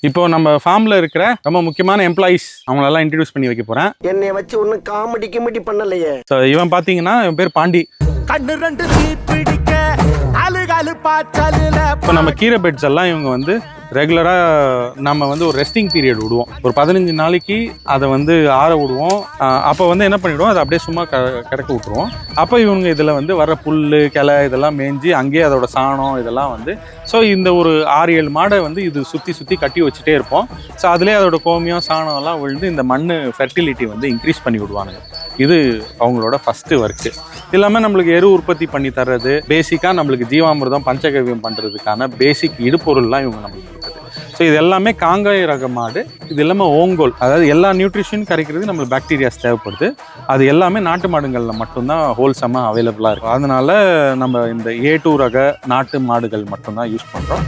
இப்போ நம்ம ஃபார்ம்ல இருக்கிற ரொம்ப முக்கியமான எம்ப்ளாயிஸ் அவங்களெல்லாம் இன்ட்ரடியூஸ் பண்ணி வைக்க போறேன். என்னை வச்சு ஒன்னும் காமெடி கிமெடி பண்ணலையே. ஸோ இவன் பார்த்தீங்கன்னா இவன் பேர் பாண்டி. கண்ணு ரெண்டு பிடிக்க அழுகாலு பாச்சாலுல. இப்போ நம்ம கீரை பெட்ஸ் எல்லாம் இவங்க வந்து ரெகுலராக நம்ம வந்து ஒரு ரெஸ்டிங் பீரியட் விடுவோம். ஒரு 15 நாளைக்கு அதை வந்து ஆற விடுவோம். அப்போ வந்து என்ன பண்ணிவிடுவோம், அதை அப்படியே சும்மா கிடக்க விட்டுருவோம். அப்போ இவங்க இதில் வந்து வர புல் கிளை இதெல்லாம் மேய்ஞ்சி அங்கேயே அதோட சாணம் இதெல்லாம் வந்து ஸோ இந்த ஒரு 6-7 மாடை வந்து இது சுற்றி கட்டி வச்சுட்டே இருப்போம். ஸோ அதுலேயே அதோட கோமியம் சாணம் எல்லாம் விழுந்து இந்த மண் ஃபெர்டிலிட்டி வந்து இன்க்ரீஸ் பண்ணி விடுவானுங்க. இது அவங்களோட ஃபஸ்ட்டு ஒர்க்கு. இல்லாமல் நம்மளுக்கு எரு உற்பத்தி பண்ணி தர்றது, பேசிக்காக நம்மளுக்கு ஜீவாமிர்தம் பஞ்சகவியம் பண்ணுறதுக்கான பேசிக் இடுபொருள்லாம் இவங்க நம்மளுக்கு கொடுக்குது. ஸோ இது எல்லாமே காங்காய் ரக மாடு. இது எல்லாமே ஓங்கோல், அதாவது எல்லா நியூட்ரிஷன் கிடைக்கிறது நம்மளுக்கு பாக்டீரியாஸ் தேவைப்படுது. அது எல்லாமே நாட்டு மாடுகளில் மட்டும்தான் ஹோல்சமாக அவைலபிளாக இருக்கும். அதனால நம்ம இந்த A2 ரக நாட்டு மாடுகள் மட்டும்தான் யூஸ் பண்ணுறோம்.